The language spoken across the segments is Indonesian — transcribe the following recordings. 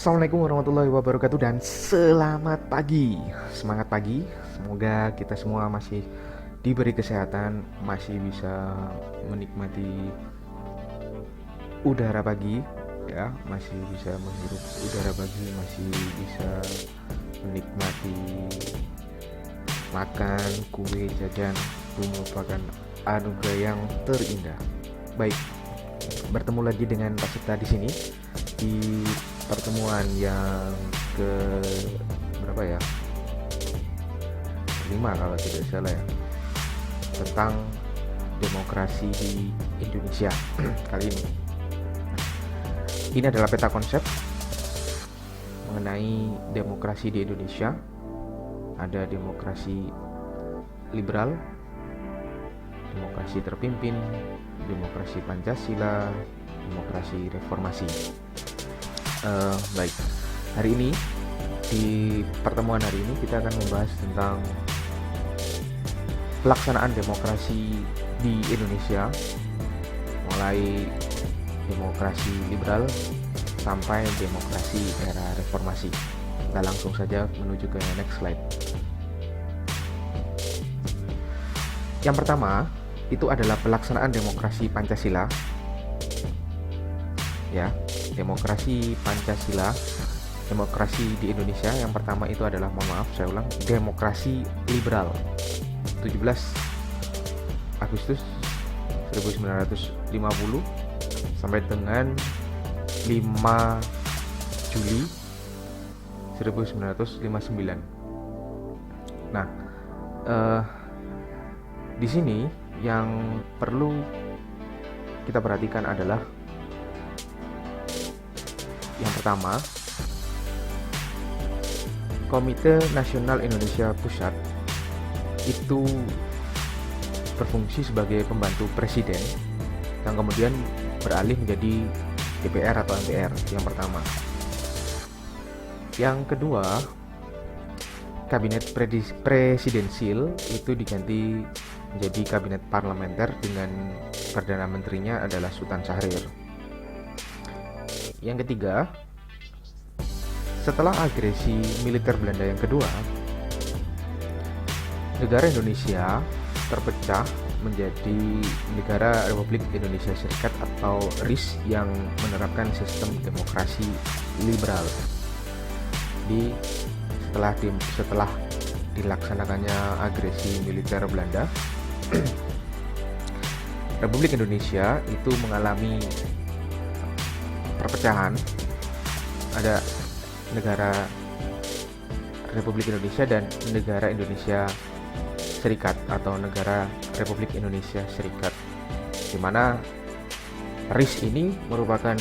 Assalamualaikum warahmatullahi wabarakatuh dan selamat pagi. Semangat pagi. Semoga kita semua masih diberi kesehatan, masih bisa menikmati udara pagi, ya, masih bisa menghirup udara pagi, masih bisa menikmati makan kue jajan. Itu merupakan anugerah yang terindah. Baik, bertemu lagi dengan Pak Sita di sini di pertemuan yang ke berapa ya? Kelima kalau tidak salah ya, tentang demokrasi di Indonesia. Kali ini adalah peta konsep mengenai demokrasi di Indonesia. Ada demokrasi liberal, demokrasi terpimpin, demokrasi Pancasila, demokrasi reformasi. Baik, hari ini di pertemuan hari ini kita akan membahas tentang pelaksanaan demokrasi di Indonesia, mulai demokrasi liberal sampai demokrasi era reformasi. Kita langsung saja menuju ke next slide. Yang pertama itu adalah pelaksanaan demokrasi Pancasila, ya. Demokrasi Pancasila, demokrasi di Indonesia yang pertama itu adalah, mohon maaf saya ulang, demokrasi liberal. 17 Agustus 1950 sampai dengan 5 Juli 1959. Nah, di sini yang perlu kita perhatikan adalah yang pertama, Komite Nasional Indonesia Pusat itu berfungsi sebagai pembantu presiden yang kemudian beralih menjadi DPR atau MPR. Yang pertama. Yang kedua, Kabinet Presidensil itu diganti menjadi Kabinet Parlementer dengan Perdana Menterinya adalah Sultan Syahrir. Yang ketiga, setelah agresi militer Belanda yang kedua, negara Indonesia terpecah menjadi Negara Republik Indonesia Serikat atau RIS yang menerapkan sistem demokrasi liberal. Setelah dilaksanakannya agresi militer Belanda, Republik Indonesia itu mengalami perpecahan. Ada negara Republik Indonesia dan negara Indonesia Serikat atau negara Republik Indonesia Serikat, di mana RIS ini merupakan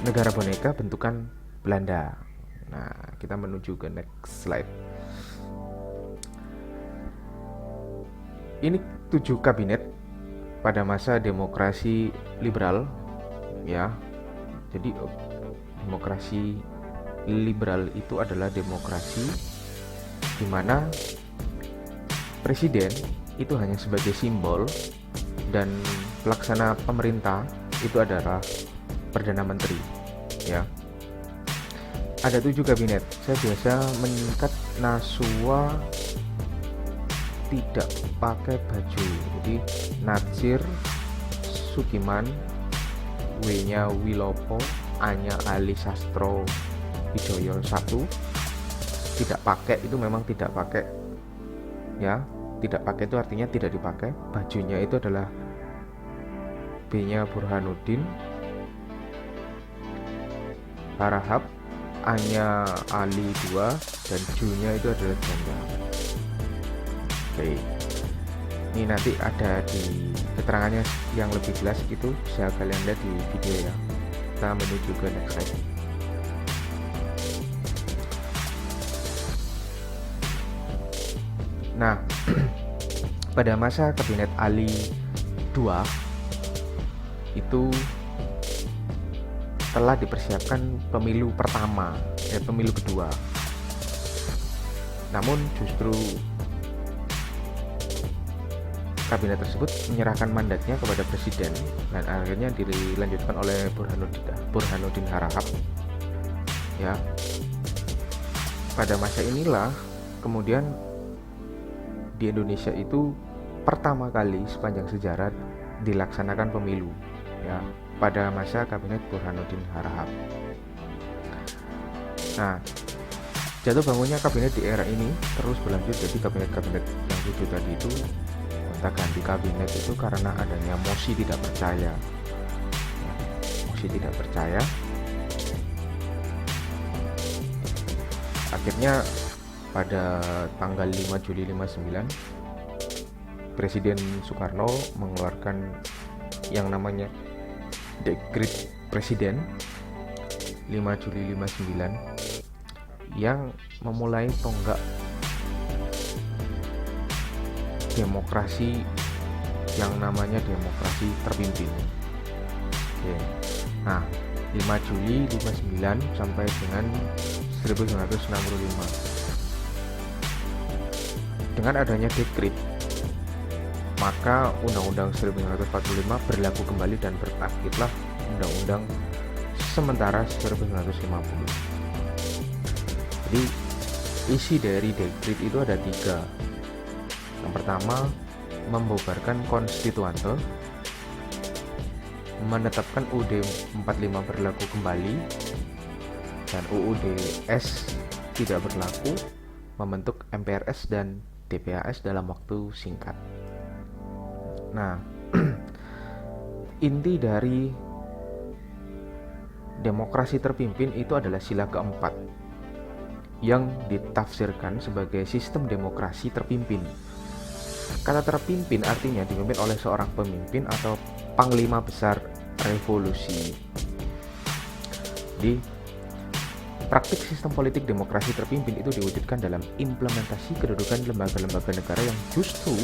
negara boneka bentukan Belanda. Nah, kita menuju ke next slide. Ini 7 kabinet pada masa demokrasi liberal, ya. Jadi demokrasi liberal itu adalah demokrasi di mana presiden itu hanya sebagai simbol dan pelaksana pemerintah itu adalah Perdana Menteri, ya. Ada 7 kabinet. Saya biasa menyingkat Nasua tidak pakai baju. Jadi Natsir, Sukiman, W-nya Wilopo, A-nya Ali Sastro Wijoyo 1. Tidak pakai itu memang tidak pakai, ya. Tidak pakai itu artinya tidak dipakai. Bajunya itu adalah B-nya Burhanuddin Harahap, A-nya Ali 2, dan Ju-nya itu adalah Janda. Oke. Ini nanti ada di keterangannya yang lebih jelas, itu bisa kalian lihat di video ya. Kita menuju ke next slide. Nah, pada masa kabinet Ali 2 itu telah dipersiapkan pemilu pertama dan pemilu kedua. Namun justru kabinet tersebut menyerahkan mandatnya kepada presiden dan akhirnya dilanjutkan oleh Burhanuddin Harahap. Ya, pada masa inilah kemudian di Indonesia itu pertama kali sepanjang sejarah dilaksanakan pemilu, ya, pada masa kabinet Burhanuddin Harahap. Nah, jatuh bangunnya kabinet di era ini terus berlanjut, jadi kabinet-kabinet yang 7 tadi itu gonta ganti kabinet itu karena adanya mosi tidak percaya. Mosi tidak percaya. Akhirnya pada tanggal 5 Juli 59 Presiden Soekarno mengeluarkan yang namanya Dekret Presiden 5 Juli 59 yang memulai tonggak demokrasi yang namanya demokrasi terpimpin. Oke. Nah, 5 Juli 59 sampai dengan 1965. Dengan adanya dekret, maka Undang-Undang 1945 berlaku kembali dan berakhirlah Undang-Undang sementara 1950. Jadi isi dari dekret itu ada 3. Yang pertama, membubarkan konstituante, menetapkan UUD 45 berlaku kembali dan UUD S tidak berlaku, membentuk MPRS dan DPAS dalam waktu singkat. Nah, inti dari demokrasi terpimpin itu adalah sila keempat yang ditafsirkan sebagai sistem demokrasi terpimpin. Kata terpimpin artinya dipimpin oleh seorang pemimpin atau panglima besar revolusi. Di praktik sistem politik demokrasi terpimpin itu diwujudkan dalam implementasi kedudukan lembaga-lembaga negara yang justru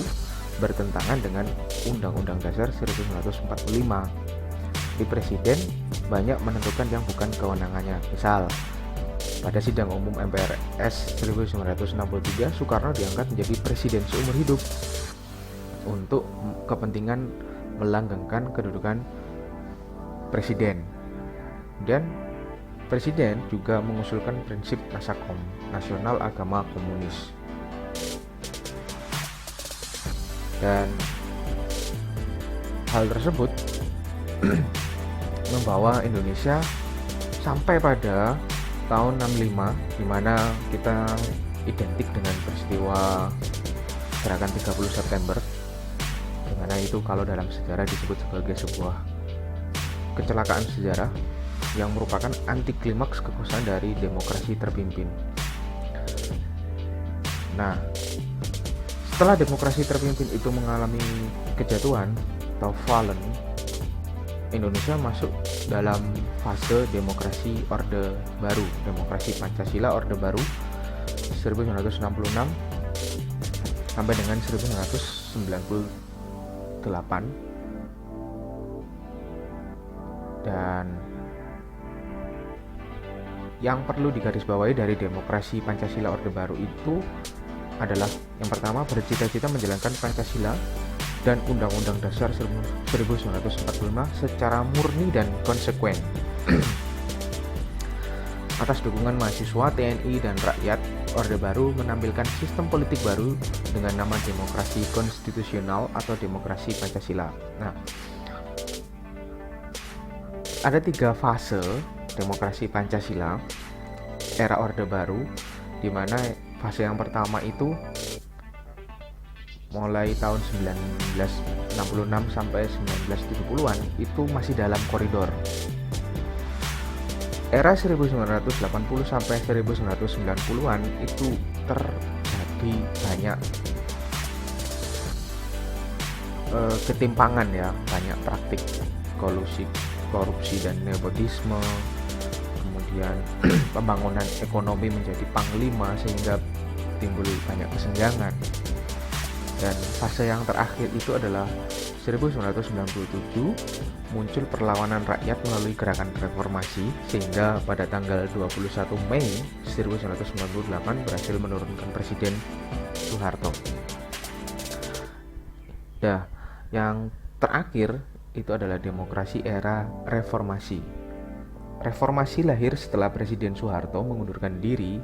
bertentangan dengan Undang-Undang Dasar 1945. Di presiden banyak menentukan yang bukan kewenangannya. Misal, pada sidang umum MPRS 1963, Soekarno diangkat menjadi presiden seumur hidup untuk kepentingan melanggengkan kedudukan presiden. Dan presiden juga mengusulkan prinsip Nasakom, Nasional Agama Komunis. Dan hal tersebut membawa Indonesia sampai pada tahun 65, di mana kita identik dengan peristiwa gerakan 30 September, di mana itu kalau dalam sejarah disebut sebagai sebuah kecelakaan sejarah yang merupakan anti klimaks kekuasaan dari demokrasi terpimpin. Nah, setelah demokrasi terpimpin itu mengalami kejatuhan atau fallen, Indonesia masuk dalam fase demokrasi Orde Baru, demokrasi Pancasila Orde Baru 1966 sampai dengan 1998. Dan yang perlu digarisbawahi dari demokrasi Pancasila Orde Baru itu adalah yang pertama, bercita-cita menjalankan Pancasila dan Undang-Undang Dasar 1945 secara murni dan konsekuen. Atas dukungan mahasiswa, TNI, dan rakyat, Orde Baru menampilkan sistem politik baru dengan nama demokrasi konstitusional atau demokrasi Pancasila. Nah, ada 3 fase demokrasi Pancasila era Orde Baru, di mana fase yang pertama itu mulai tahun 1966 sampai 1970-an itu masih dalam koridor. Era 1980 sampai 1990-an itu terjadi banyak ketimpangan ya, banyak praktik korupsi dan nepotisme, kemudian pembangunan ekonomi menjadi panglima sehingga timbul banyak kesenjangan. Dan fase yang terakhir itu adalah 1997, muncul perlawanan rakyat melalui gerakan reformasi sehingga pada tanggal 21 Mei 1998 berhasil menurunkan Presiden Soeharto. Nah, yang terakhir itu adalah demokrasi era reformasi. Reformasi lahir setelah Presiden Soeharto mengundurkan diri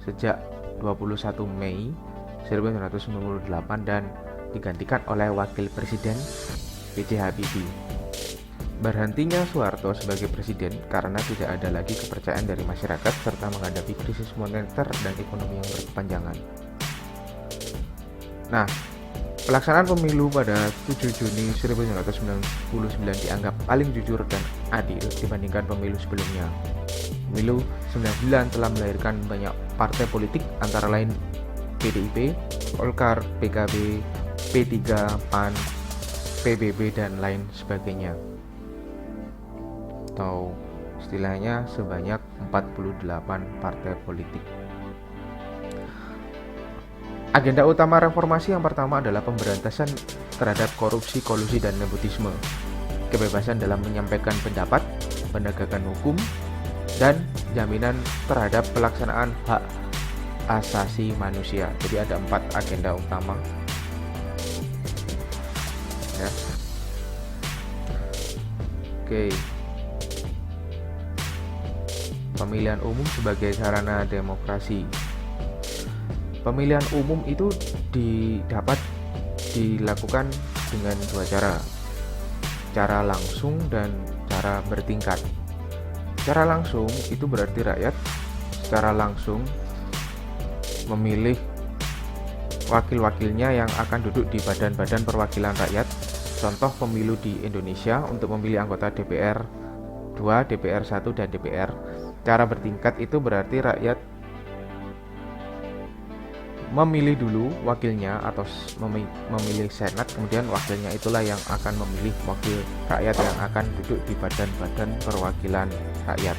sejak 21 Mei 1998 dan digantikan oleh Wakil Presiden B.J. Habibie. Berhentinya Soeharto sebagai presiden karena tidak ada lagi kepercayaan dari masyarakat serta menghadapi krisis moneter dan ekonomi yang berkepanjangan. Nah, pelaksanaan pemilu pada 7 Juni 1999 dianggap paling jujur dan adil dibandingkan pemilu sebelumnya. Pemilu 99 telah melahirkan banyak partai politik antara lain PDIP, Golkar, PKB, P3, PAN, PBB, dan lain sebagainya. Atau istilahnya sebanyak 48 partai politik. Agenda utama reformasi yang pertama adalah pemberantasan terhadap korupsi, kolusi, dan nepotisme, kebebasan dalam menyampaikan pendapat, penegakan hukum, dan jaminan terhadap pelaksanaan hak asasi manusia. Jadi ada 4 agenda utama. Ya. Oke. Pemilihan umum sebagai sarana demokrasi. Pemilihan umum itu dapat dilakukan dengan 2 cara. Cara langsung dan cara bertingkat. Cara langsung itu berarti rakyat secara langsung memilih wakil-wakilnya yang akan duduk di badan-badan perwakilan rakyat. Contoh pemilu di Indonesia untuk memilih anggota DPR 2, DPR 1, dan DPR. Cara bertingkat itu berarti rakyat memilih dulu wakilnya atau memilih senat, kemudian wakilnya itulah yang akan memilih wakil rakyat yang akan duduk di badan-badan perwakilan rakyat.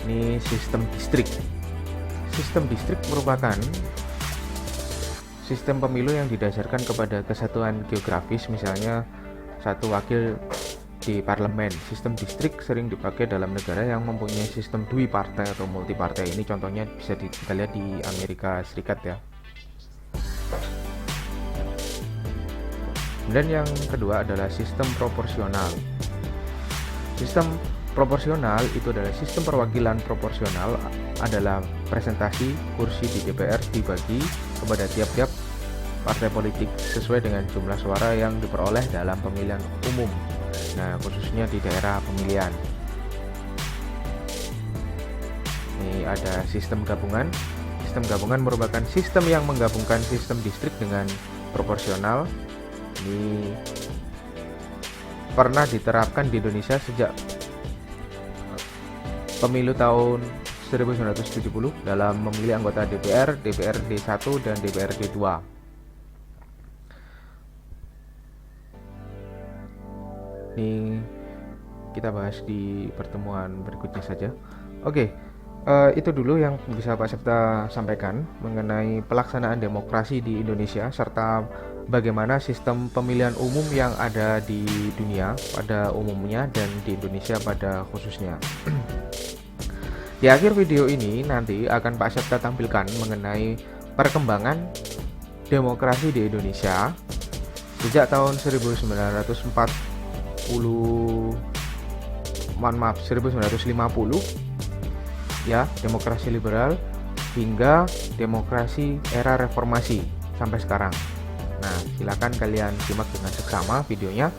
Ini sistem distrik. Sistem distrik merupakan sistem pemilu yang didasarkan kepada kesatuan geografis, misalnya satu wakil di parlemen. Sistem distrik sering dipakai dalam negara yang mempunyai sistem partai atau multipartai. Ini contohnya bisa kita lihat di Amerika Serikat ya. Dan yang kedua adalah sistem proporsional. Sistem proporsional itu adalah sistem perwakilan proporsional, adalah presentasi kursi di DPR dibagi kepada tiap-tiap partai politik sesuai dengan jumlah suara yang diperoleh dalam pemilihan umum. Nah, khususnya di daerah pemilihan. Ini ada sistem gabungan. Sistem gabungan merupakan sistem yang menggabungkan sistem distrik dengan proporsional. Ini pernah diterapkan di Indonesia sejak pemilu tahun 1970 dalam memilih anggota DPR, DPRD 1, dan DPRD 2. Ini kita bahas di pertemuan berikutnya saja. Oke, itu dulu yang bisa Pak Septa sampaikan mengenai pelaksanaan demokrasi di Indonesia serta bagaimana sistem pemilihan umum yang ada di dunia pada umumnya dan di Indonesia pada khususnya. Di akhir video ini nanti akan Pak Septa tampilkan mengenai perkembangan demokrasi di Indonesia sejak tahun 1950 ya, demokrasi liberal hingga demokrasi era reformasi sampai sekarang. Nah, silakan kalian simak dengan seksama videonya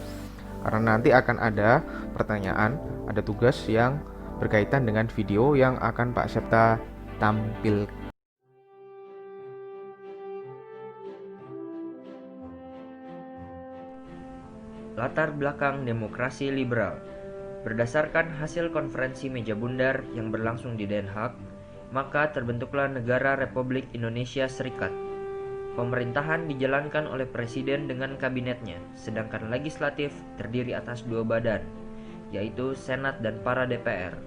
karena nanti akan ada pertanyaan, ada tugas yang berkaitan dengan video yang akan Pak Septa tampilkan. Latar belakang demokrasi liberal. Berdasarkan hasil konferensi meja bundar yang berlangsung di Den Haag, maka terbentuklah negara Republik Indonesia Serikat. Pemerintahan dijalankan oleh presiden dengan kabinetnya, sedangkan legislatif terdiri atas 2 badan, yaitu Senat dan para DPR.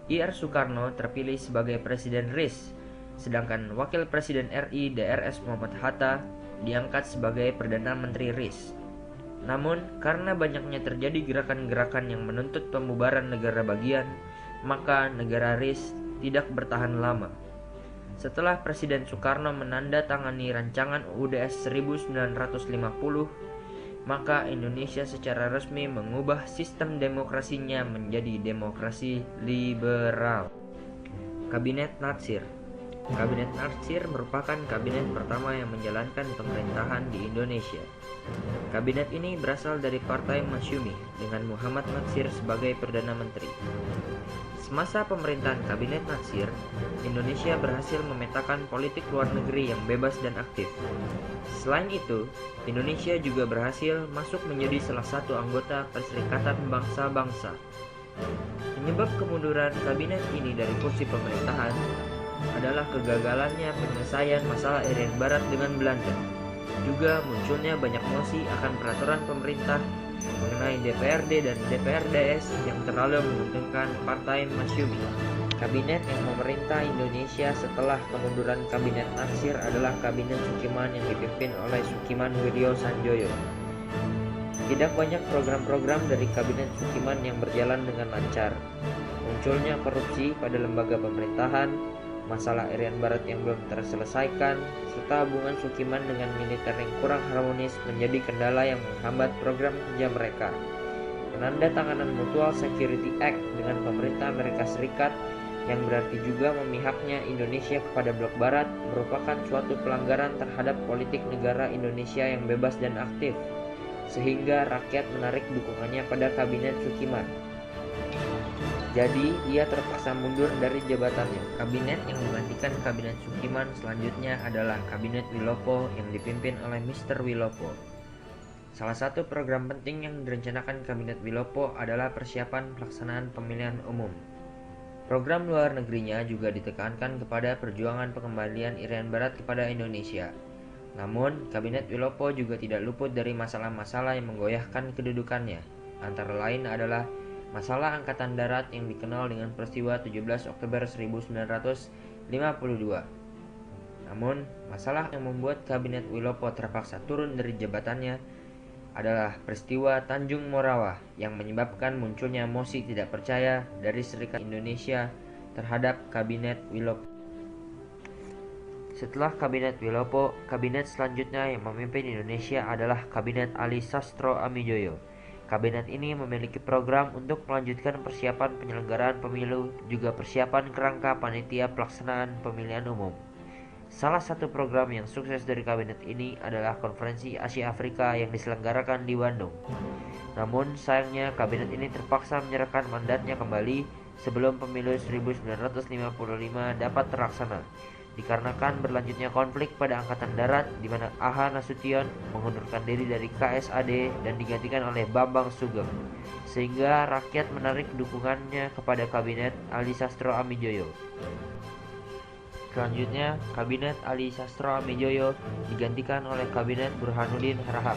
Ir Soekarno terpilih sebagai Presiden RIS, sedangkan Wakil Presiden RI Drs Muhammad Hatta diangkat sebagai Perdana Menteri RIS. Namun, karena banyaknya terjadi gerakan-gerakan yang menuntut pembubaran negara bagian, maka negara RIS tidak bertahan lama. Setelah Presiden Soekarno menandatangani rancangan UUD 1950, maka Indonesia secara resmi mengubah sistem demokrasinya menjadi demokrasi liberal. Kabinet Natsir. Kabinet Natsir merupakan kabinet pertama yang menjalankan pemerintahan di Indonesia. Kabinet ini berasal dari Partai Masyumi dengan Muhammad Natsir sebagai Perdana Menteri. Semasa pemerintahan Kabinet Natsir, Indonesia berhasil memetakan politik luar negeri yang bebas dan aktif. Selain itu, Indonesia juga berhasil masuk menjadi salah satu anggota Perserikatan Bangsa-Bangsa. Penyebab kemunduran kabinet ini dari kursi pemerintahan adalah kegagalannya penyelesaian masalah Irian Barat dengan Belanda. Juga munculnya banyak mosi akan peraturan pemerintah mengenai DPRD dan DPRDS yang terlalu menguntungkan Partai Masyumi. Kabinet yang memerintah Indonesia setelah kemunduran Kabinet Natsir adalah Kabinet Sukiman yang dipimpin oleh Sukiman Widyo Sanjoyo. Tidak banyak program-program dari Kabinet Sukiman yang berjalan dengan lancar. Munculnya korupsi pada lembaga pemerintahan, masalah Irian Barat yang belum terselesaikan, serta hubungan Sukiman dengan militer yang kurang harmonis menjadi kendala yang menghambat program kerja mereka. Penandatanganan Mutual Security Act dengan pemerintah Amerika Serikat yang berarti juga memihaknya Indonesia kepada blok barat merupakan suatu pelanggaran terhadap politik negara Indonesia yang bebas dan aktif, sehingga rakyat menarik dukungannya pada Kabinet Sukiman. Jadi, ia terpaksa mundur dari jabatannya. Kabinet yang menggantikan Kabinet Sukiman selanjutnya adalah Kabinet Wilopo yang dipimpin oleh Mr. Wilopo. Salah satu program penting yang direncanakan Kabinet Wilopo adalah persiapan pelaksanaan pemilihan umum. Program luar negerinya juga ditekankan kepada perjuangan pengembalian Irian Barat kepada Indonesia. Namun, Kabinet Wilopo juga tidak luput dari masalah-masalah yang menggoyahkan kedudukannya. Antara lain adalah masalah Angkatan Darat yang dikenal dengan peristiwa 17 Oktober 1952. Namun, masalah yang membuat Kabinet Wilopo terpaksa turun dari jabatannya adalah peristiwa Tanjung Morawa yang menyebabkan munculnya mosi tidak percaya dari Serikat Indonesia terhadap Kabinet Wilopo. Setelah Kabinet Wilopo, kabinet selanjutnya yang memimpin Indonesia adalah Kabinet Ali Sastro Amijoyo. Kabinet ini memiliki program untuk melanjutkan persiapan penyelenggaraan pemilu, juga persiapan kerangka panitia pelaksanaan pemilihan umum. Salah satu program yang sukses dari kabinet ini adalah Konferensi Asia Afrika yang diselenggarakan di Bandung. Namun sayangnya kabinet ini terpaksa menyerahkan mandatnya kembali sebelum pemilu 1955 dapat terlaksana, dikarenakan berlanjutnya konflik pada Angkatan Darat di mana A.H. Nasution mengundurkan diri dari KSAD dan digantikan oleh Bambang Sugeng, sehingga rakyat menarik dukungannya kepada Kabinet Ali Sastro Amijoyo. Selanjutnya, Kabinet Ali Sastro Amijoyo digantikan oleh Kabinet Burhanuddin Harahap.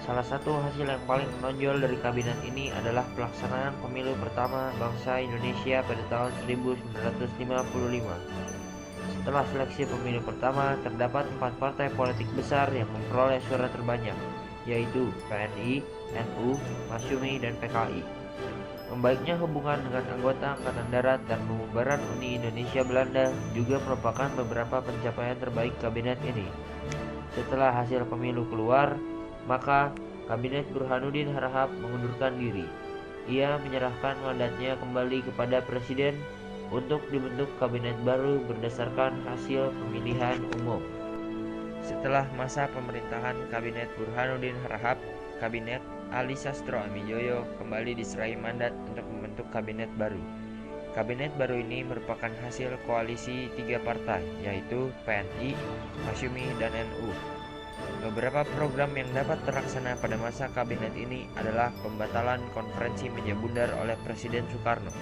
Salah satu hasil yang paling menonjol dari kabinet ini adalah pelaksanaan pemilu pertama bangsa Indonesia pada tahun 1955. Setelah seleksi pemilu pertama, terdapat 4 partai politik besar yang memperoleh suara terbanyak, yaitu PNI, NU, Masyumi, dan PKI. Membaiknya hubungan dengan anggota Angkatan Darat dan pembubaran Uni Indonesia Belanda juga merupakan beberapa pencapaian terbaik kabinet ini. Setelah hasil pemilu keluar, maka Kabinet Burhanuddin Harahap mengundurkan diri. Ia menyerahkan mandatnya kembali kepada Presiden untuk dibentuk kabinet baru berdasarkan hasil pemilihan umum. Setelah masa pemerintahan Kabinet Burhanuddin Harahap, Kabinet Ali Sastro Amijoyo kembali diserai mandat untuk membentuk kabinet baru. Kabinet baru ini merupakan hasil koalisi 3 partai, yaitu PNI, Masyumi, dan NU. Beberapa program yang dapat terlaksana pada masa kabinet ini adalah pembatalan konferensi meja bundar oleh Presiden Soekarno,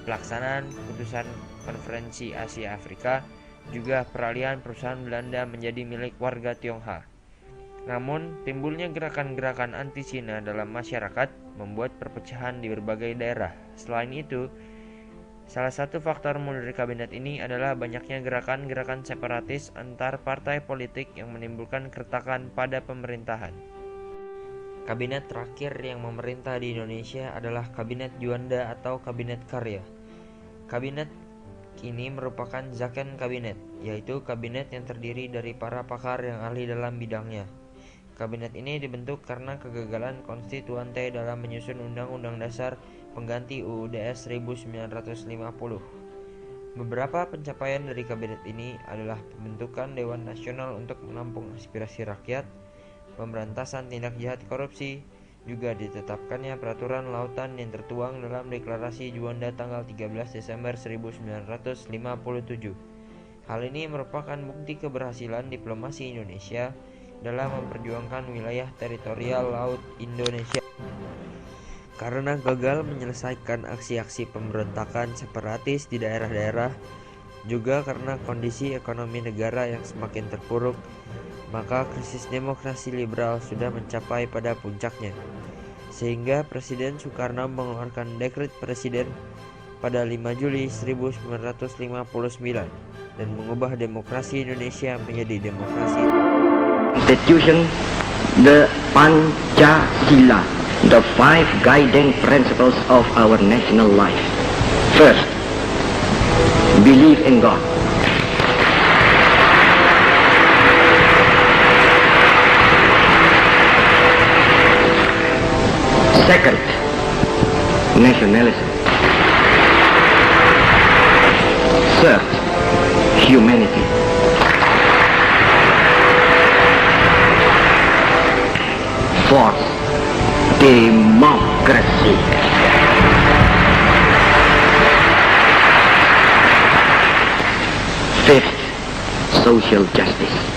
pelaksanaan keputusan Konferensi Asia Afrika, juga peralihan perusahaan Belanda menjadi milik warga Tionghoa. Namun, timbulnya gerakan-gerakan anti-Cina dalam masyarakat membuat perpecahan di berbagai daerah. Selain itu, salah satu faktor mundur dari kabinet ini adalah banyaknya gerakan-gerakan separatis antar partai politik yang menimbulkan keretakan pada pemerintahan. Kabinet terakhir yang memerintah di Indonesia adalah Kabinet Juanda atau Kabinet Karya. Kabinet kini merupakan Zaken Kabinet, yaitu kabinet yang terdiri dari para pakar yang ahli dalam bidangnya. Kabinet ini dibentuk karena kegagalan konstituante dalam menyusun Undang-Undang Dasar pengganti UUD 1950. Beberapa pencapaian dari kabinet ini adalah pembentukan Dewan Nasional untuk menampung aspirasi rakyat, pemberantasan tindak jahat korupsi, juga ditetapkannya peraturan lautan yang tertuang dalam Deklarasi Juanda tanggal 13 Desember 1957. Hal ini merupakan bukti keberhasilan diplomasi Indonesia dalam memperjuangkan wilayah teritorial laut Indonesia. Karena gagal menyelesaikan aksi-aksi pemberontakan separatis di daerah-daerah, juga karena kondisi ekonomi negara yang semakin terpuruk, maka krisis demokrasi liberal sudah mencapai pada puncaknya. Sehingga Presiden Soekarno mengeluarkan dekret presiden pada 5 Juli 1959 dan mengubah demokrasi Indonesia menjadi demokrasi Constitution, the Pancasila, the 5 guiding principles of our national life. First, believe in God. Second, nationalism. Third, humanity. Fourth, democracy. Fifth, social justice.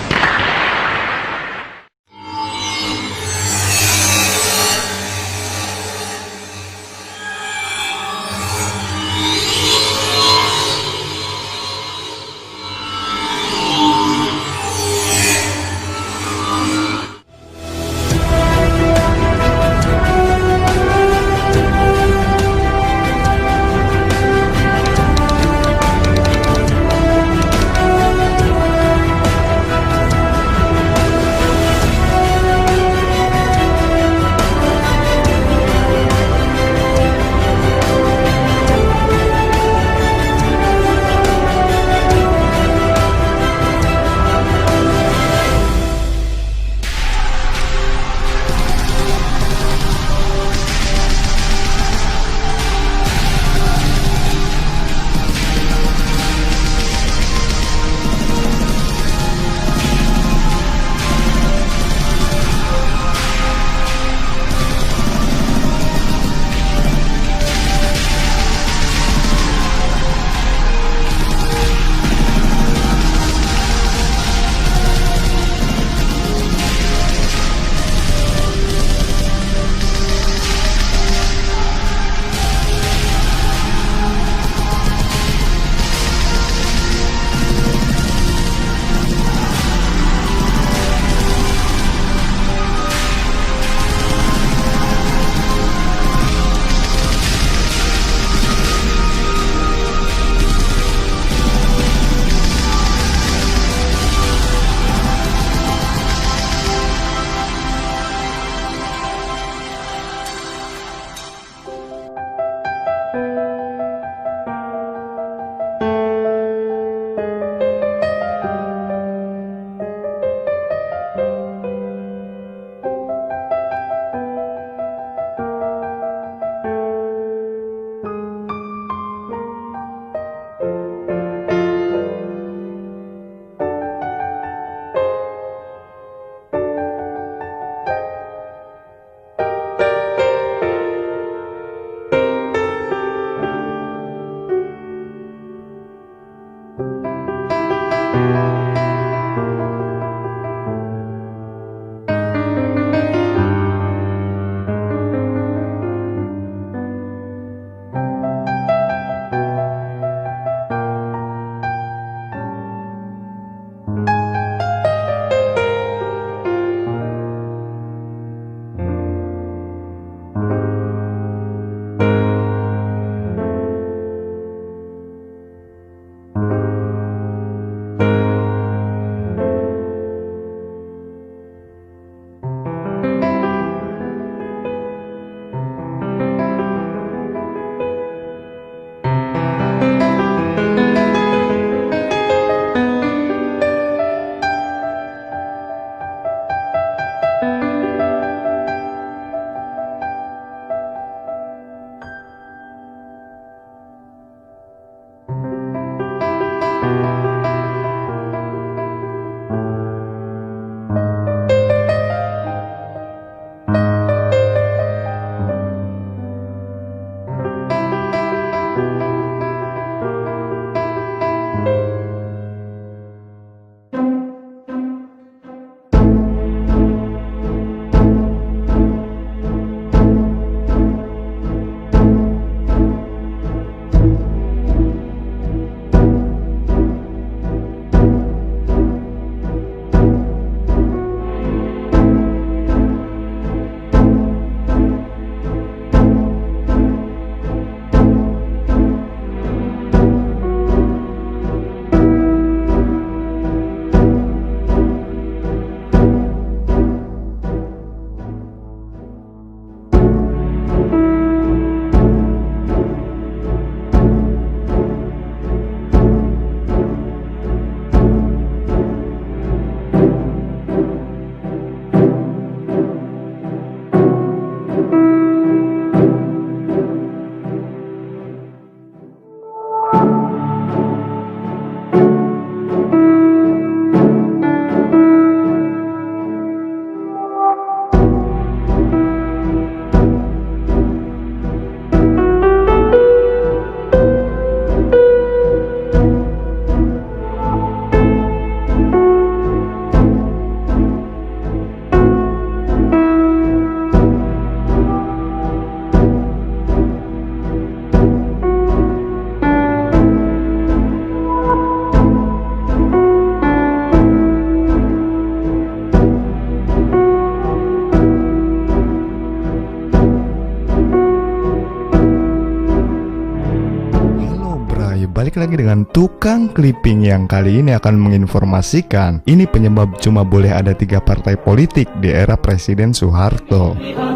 balik lagi dengan tukang clipping yang kali ini akan menginformasikan ini penyebab cuma boleh ada 3 partai politik di era Presiden Soeharto. Dengan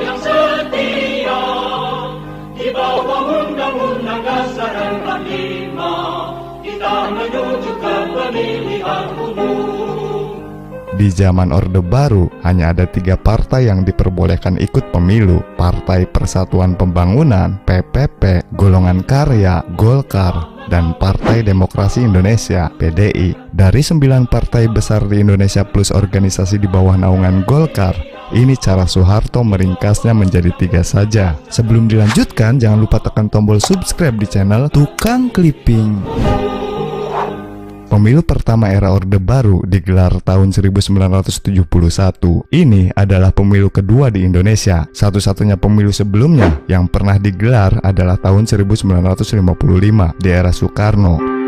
yang setia di bawah Undang-Undang Dasar 45 kita menuju ke pemilihan umum. Di zaman Orde Baru hanya ada 3 partai yang diperbolehkan ikut pemilu: Partai Persatuan Pembangunan (PPP), Golongan Karya (Golkar), dan Partai Demokrasi Indonesia (PDI). Dari 9 partai besar di Indonesia plus organisasi di bawah naungan Golkar, ini cara Soeharto meringkasnya menjadi 3 saja. Sebelum dilanjutkan, jangan lupa tekan tombol subscribe di channel Tukang Clipping. Pemilu pertama era Orde Baru digelar tahun 1971. Ini adalah pemilu kedua di Indonesia. Satu-satunya pemilu sebelumnya yang pernah digelar adalah tahun 1955 di era Soekarno.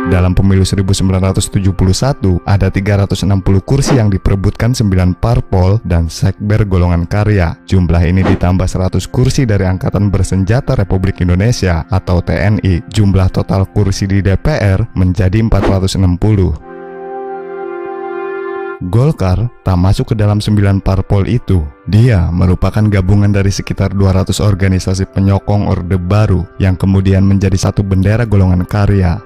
Dalam pemilu 1971, ada 360 kursi yang diperebutkan 9 parpol dan sekber golongan karya. Jumlah ini ditambah 100 kursi dari Angkatan Bersenjata Republik Indonesia atau TNI. Jumlah total kursi di DPR menjadi 460. Golkar tak masuk ke dalam 9 parpol itu. Dia merupakan gabungan dari sekitar 200 organisasi penyokong Orde Baru yang kemudian menjadi satu bendera golongan karya.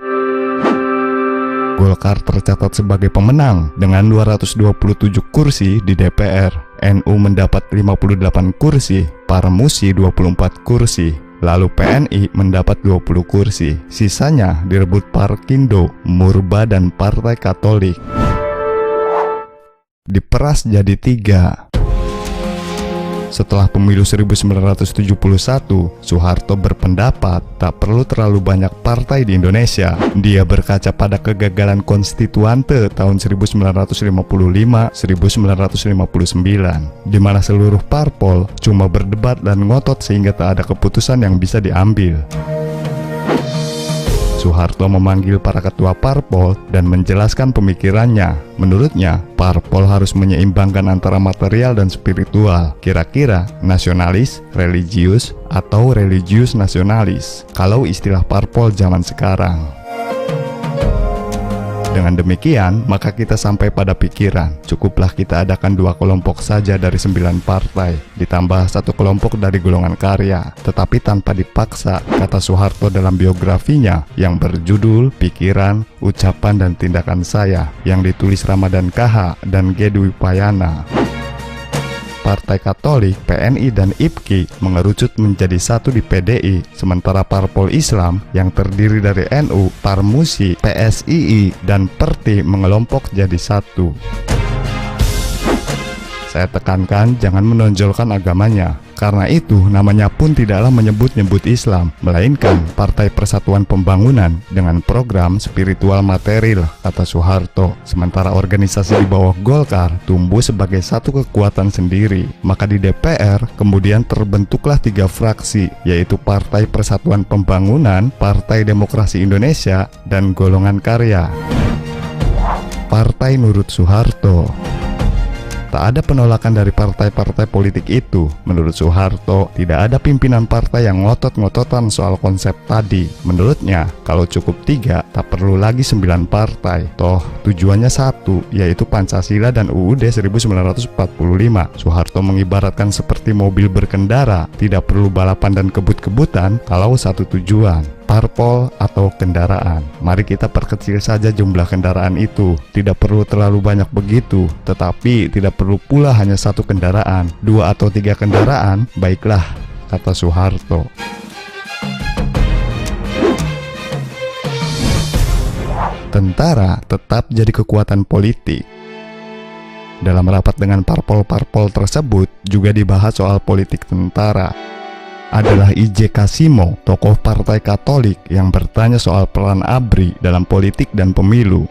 Golkar tercatat sebagai pemenang dengan 227 kursi di DPR. NU mendapat 58 kursi, Parmusi 24 kursi, lalu PNI mendapat 20 kursi. Sisanya direbut Parkindo, Murba, dan Partai Katolik. Diperas jadi 3. Setelah pemilu 1971, Soeharto berpendapat tak perlu terlalu banyak partai di Indonesia. Dia berkaca pada kegagalan konstituante tahun 1955-1959, di mana seluruh parpol cuma berdebat dan ngotot sehingga tak ada keputusan yang bisa diambil. Soeharto memanggil para ketua parpol dan menjelaskan pemikirannya. Menurutnya, parpol harus menyeimbangkan antara material dan spiritual. Kira-kira nasionalis, religius, atau religius nasionalis, kalau istilah parpol zaman sekarang. Dengan demikian, maka kita sampai pada pikiran, cukuplah kita adakan 2 kelompok saja dari 9 partai, ditambah 1 kelompok dari golongan karya, tetapi tanpa dipaksa, kata Soeharto dalam biografinya yang berjudul Pikiran, Ucapan, dan Tindakan Saya, yang ditulis Ramadan KH dan G. Dwi Payana. Partai Katolik, PNI, dan IPKI mengerucut menjadi satu di PDI, sementara parpol Islam yang terdiri dari NU, Parmusi, PSII, dan Perti mengelompok jadi satu. Saya tekankan jangan menonjolkan agamanya, karena itu namanya pun tidaklah menyebut-nyebut Islam, melainkan Partai Persatuan Pembangunan dengan program spiritual material, kata Soeharto. Sementara organisasi di bawah Golkar tumbuh sebagai satu kekuatan sendiri. Maka di DPR kemudian terbentuklah 3 fraksi, yaitu Partai Persatuan Pembangunan, Partai Demokrasi Indonesia, dan Golongan Karya. Partai Nurut Soeharto. Tak ada penolakan dari partai-partai politik itu. Menurut Soeharto, tidak ada pimpinan partai yang ngotot-ngototan soal konsep tadi. Menurutnya, kalau cukup 3, tak perlu lagi 9 partai. Toh, tujuannya satu, yaitu Pancasila dan UUD 1945. Soeharto mengibaratkan seperti mobil berkendara, tidak perlu balapan dan kebut-kebutan kalau satu tujuan, parpol atau kendaraan. Mari kita perkecil saja jumlah kendaraan itu. Tidak perlu terlalu banyak begitu, tetapi tidak perlu pula hanya 1 kendaraan, 2 atau 3 kendaraan, baiklah, kata Soeharto. Tentara tetap jadi kekuatan politik. Dalam rapat dengan parpol-parpol tersebut juga dibahas soal politik tentara. Adalah I.J. Kasimo, tokoh Partai Katolik yang bertanya soal peran ABRI dalam politik dan pemilu.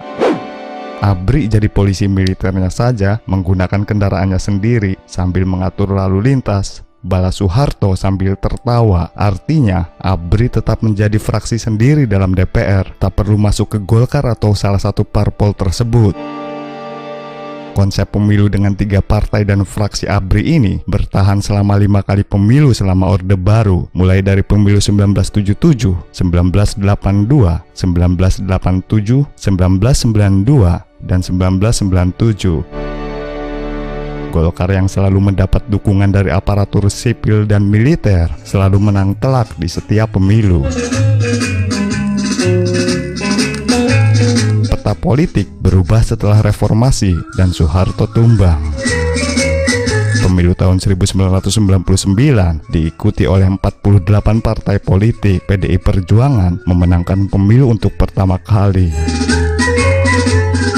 ABRI jadi polisi militernya saja menggunakan kendaraannya sendiri sambil mengatur lalu lintas. Balas Soeharto sambil tertawa. Artinya, ABRI tetap menjadi fraksi sendiri dalam DPR, tak perlu masuk ke Golkar atau salah satu parpol tersebut. Konsep pemilu dengan 3 partai dan fraksi ABRI ini bertahan selama 5 kali pemilu selama Orde Baru, mulai dari pemilu 1977, 1982, 1987, 1992, dan 1997. Golkar yang selalu mendapat dukungan dari aparatur sipil dan militer selalu menang telak di setiap pemilu. Peta politik berubah setelah reformasi dan Soeharto tumbang. Pemilu tahun 1999 diikuti oleh 48 partai politik. PDI Perjuangan memenangkan pemilu untuk pertama kali.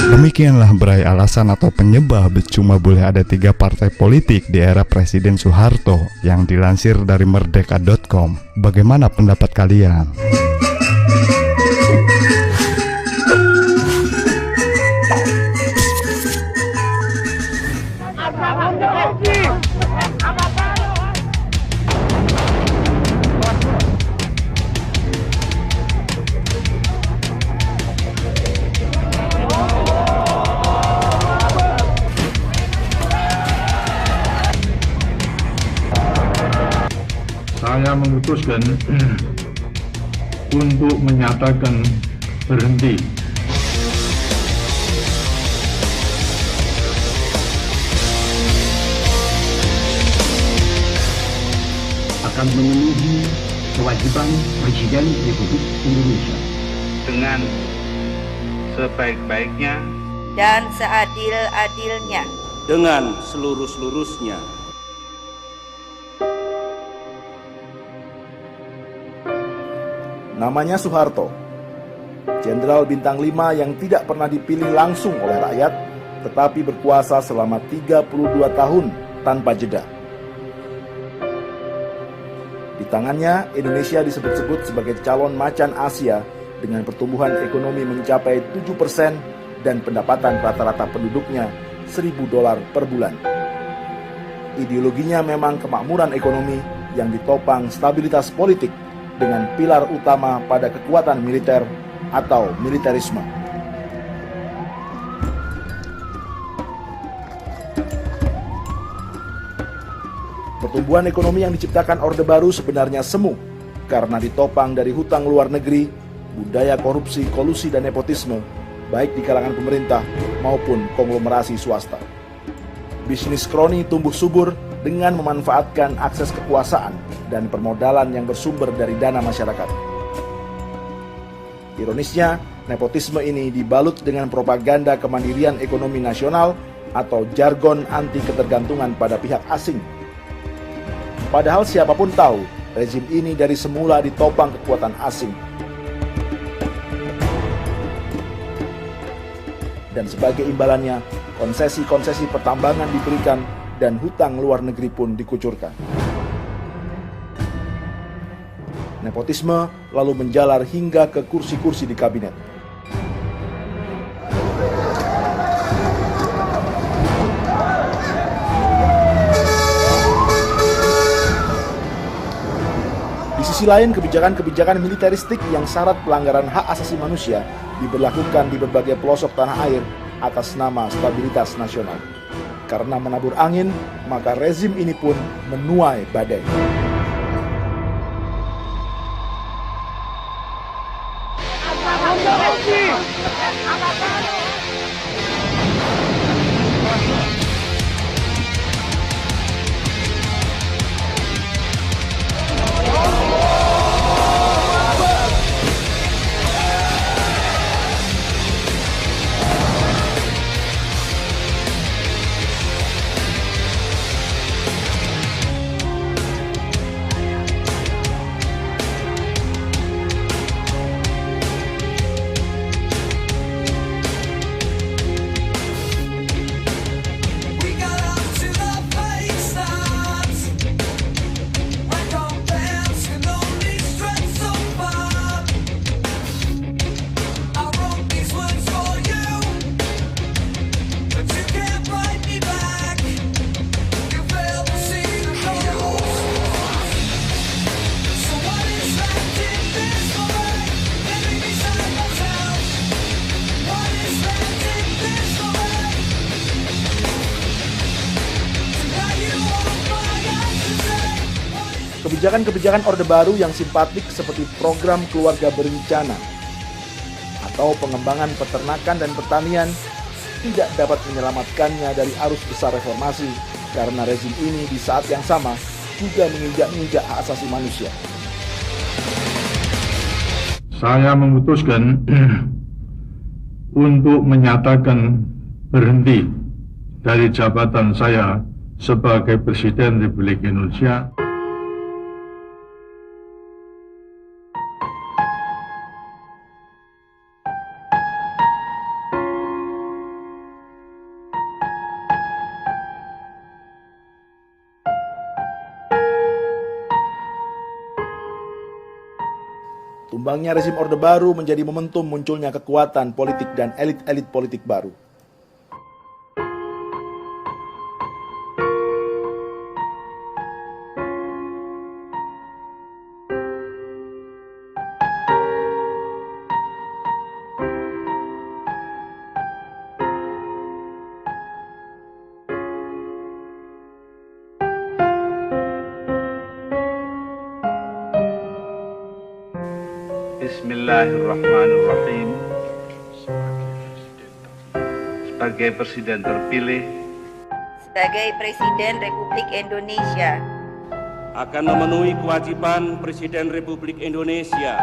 Demikianlah berai alasan atau penyebab cuma boleh ada 3 partai politik di era Presiden Soeharto yang dilansir dari merdeka.com. Bagaimana pendapat kalian? Saya memutuskan untuk menyatakan berhenti. Akan memenuhi kewajiban Presiden Republik Indonesia dengan sebaik-baiknya dan seadil-adilnya dengan seluruh-seluruhnya. Namanya Soeharto, Jenderal Bintang 5 yang tidak pernah dipilih langsung oleh rakyat, tetapi berkuasa selama 32 tahun tanpa jeda. Di tangannya, Indonesia disebut-sebut sebagai calon macan Asia dengan pertumbuhan ekonomi mencapai 7% dan pendapatan rata-rata penduduknya $1.000 per bulan. Ideologinya memang kemakmuran ekonomi yang ditopang stabilitas politik dengan pilar utama pada kekuatan militer atau militerisme. Pertumbuhan ekonomi yang diciptakan Orde Baru sebenarnya semu karena ditopang dari hutang luar negeri, budaya korupsi, kolusi, dan nepotisme, baik di kalangan pemerintah maupun konglomerasi swasta. Bisnis kroni tumbuh subur dengan memanfaatkan akses kekuasaan dan permodalan yang bersumber dari dana masyarakat. Ironisnya, nepotisme ini dibalut dengan propaganda kemandirian ekonomi nasional atau jargon anti ketergantungan pada pihak asing. Padahal siapapun tahu, rezim ini dari semula ditopang kekuatan asing. Dan sebagai imbalannya, konsesi-konsesi pertambangan diberikan dan hutang luar negeri pun dikucurkan. Nepotisme lalu menjalar hingga ke kursi-kursi di kabinet. Di sisi lain, kebijakan-kebijakan militeristik yang syarat pelanggaran hak asasi manusia diberlakukan di berbagai pelosok tanah air atas nama stabilitas nasional. Karena menabur angin, maka rezim ini pun menuai badai. Kebijakan-kebijakan Orde Baru yang simpatik seperti program keluarga berencana atau pengembangan peternakan dan pertanian tidak dapat menyelamatkannya dari arus besar reformasi karena rezim ini di saat yang sama juga menginjak-injak hak asasi manusia. Saya memutuskan untuk menyatakan berhenti dari jabatan saya sebagai Presiden Republik Indonesia. Tumbangnya rezim Orde Baru menjadi momentum munculnya kekuatan politik dan elit-elit politik baru. Bismillahirrahmanirrahim. Sebagai Presiden terpilih sebagai Presiden Republik Indonesia akan memenuhi kewajiban Presiden Republik Indonesia.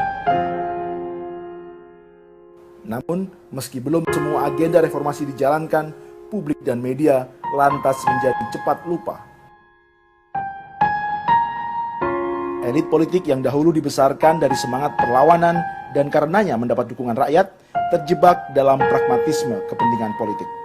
Namun, meski belum semua agenda reformasi dijalankan, publik dan media lantas menjadi cepat lupa. Elit politik yang dahulu dibesarkan dari semangat perlawanan dan karenanya mendapat dukungan rakyat, terjebak dalam pragmatisme kepentingan politik.